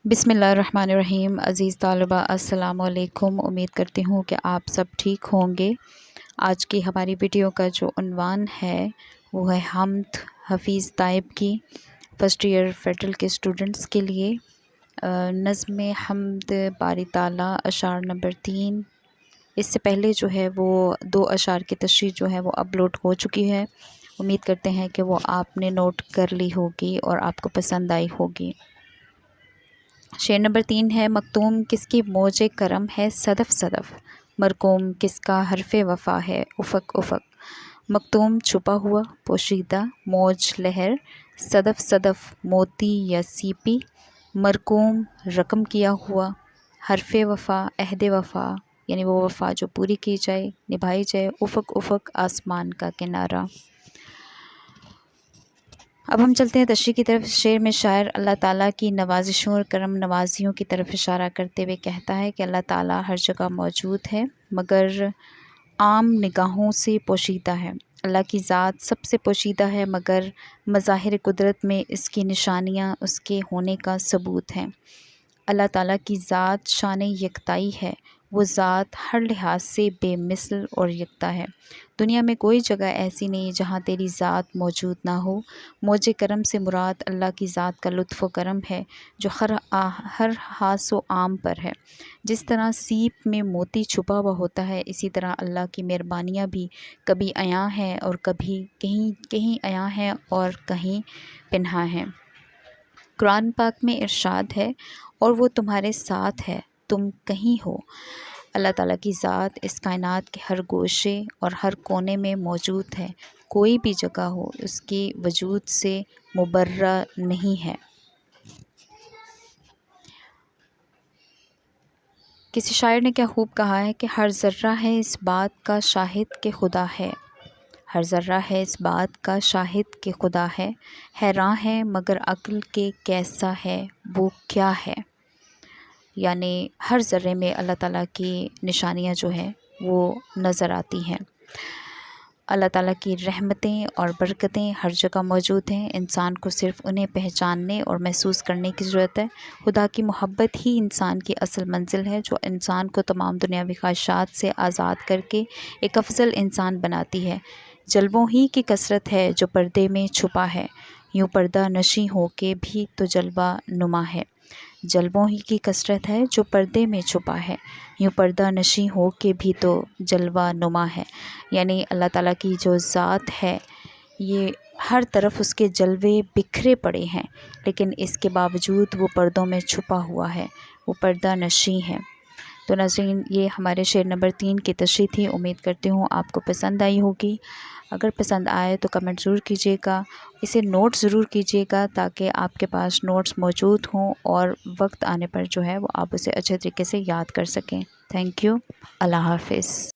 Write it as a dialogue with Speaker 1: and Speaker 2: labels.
Speaker 1: बिस्मिल्लाहिर्रहमानिर्रहीम। अज़ीज़ तालिबा अस्सलामु अलैकुम। उम्मीद करती हूँ कि आप सब ठीक होंगे। आज की हमारी वीडियो का जो उन्वान है वो है हम्द हफ़ीज़ ताइब की, फ़र्स्ट ईयर फ़ेडरल के स्टूडेंट्स के लिए। नज़्म हम्द बारी ताला अशार नंबर 3। इससे पहले जो है वो 2 अशार की तशरीह जो है वो अपलोड हो चुकी है। उम्मीद करते हैं कि वो आपने नोट कर ली होगी और आपको पसंद आई होगी। शेर नंबर 3 है, मखतूम किसकी मौजे करम है सदफ़ सदफ़, मरकूम किसका हरफ़े वफ़ा है उफ़क़ उफ़क़। मखतूम छुपा हुआ, पोशीदा, मौज लहर, सदफ़ सदफ़ मोती या सीपी, मरकूम रकम किया हुआ, हरफ़े वफ़ा अहद वफ़ा यानी वो वफ़ा जो पूरी की जाए, निभाई जाए, उफ़क़ उफ़क़ आसमान का किनारा। अब हम चलते हैं तशरीह की तरफ। शेर में शायर अल्लाह ताला की नवाजिशों और करम नवाजियों की तरफ इशारा करते हुए कहता है कि अल्लाह ताला हर जगह मौजूद है मगर आम निगाहों से पोशीदा है। अल्लाह की ज़ात सबसे पोशीदा है मगर मज़ाहिर कुदरत में इसकी निशानियाँ उसके होने का सबूत हैं। अल्लाह ताला की ज़ात शान यकताई है, वो ज़ात हर लिहाज से बेमिसल और यकता है। दुनिया में कोई जगह ऐसी नहीं जहाँ तेरी ज़ात मौजूद ना हो। मौजे करम से मुराद अल्लाह की ज़ात का लुत्फ़ व करम है जो हर हास व आम पर है। जिस तरह सीप में मोती छुपा हुआ होता है, इसी तरह अल्लाह की मेहरबानियाँ भी कभी अयां हैं और कभी कहीं कहीं अयां हैं और कहीं पिन्हा हैं। कुरान पाक में इरशाद है, और वो तुम्हारे साथ है तुम कहीं हो। अल्लाह ताला की ज़ात इस कायनात के हर गोशे और हर कोने में मौजूद है। कोई भी जगह हो उसके वजूद से मुबर्रा नहीं है। किसी शायर ने क्या खूब कहा है कि हर ज़र्रा है इस बात का शाहिद कि खुदा है। हर ज़र्रा है इस बात का शाहिद कि खुदा है। हैरान है मगर अक्ल के कैसा है वो क्या है। यानी हर ज़र्रे में अल्लाह ताला की निशानियाँ जो हैं वो नज़र आती हैं। अल्लाह ताला की रहमतें और बरकतें हर जगह मौजूद हैं। इंसान को सिर्फ़ उन्हें पहचानने और महसूस करने की ज़रूरत है। खुदा की मोहब्बत ही इंसान की असल मंजिल है जो इंसान को तमाम दुनियावी ख्वाहिशात से आज़ाद करके एक अफजल इंसान बनाती है। जलवों ही की कसरत है जो पर्दे में छुपा है, यूँ पर्दा नशी हो के भी तो जलवा नुमा है। जलवों ही की कसरत है जो पर्दे में छुपा है, यूँ पर्दा नशी हो के भी तो जलवा नुमा है। यानी अल्लाह ताला की जो ज़ात है ये हर तरफ उसके जलवे बिखरे पड़े हैं, लेकिन इसके बावजूद वो पर्दों में छुपा हुआ है, वो पर्दा नशी है। तो नाज़रीन, ये हमारे शेर नंबर 3 की तशरीह थी। उम्मीद करती हूँ आपको पसंद आई होगी। अगर पसंद आए तो कमेंट ज़रूर कीजिएगा, इसे नोट ज़रूर कीजिएगा ताकि आपके पास नोट्स मौजूद हों और वक्त आने पर जो है वो आप उसे अच्छे तरीके से याद कर सकें। Thank you. अल्लाह हाफ़िज़।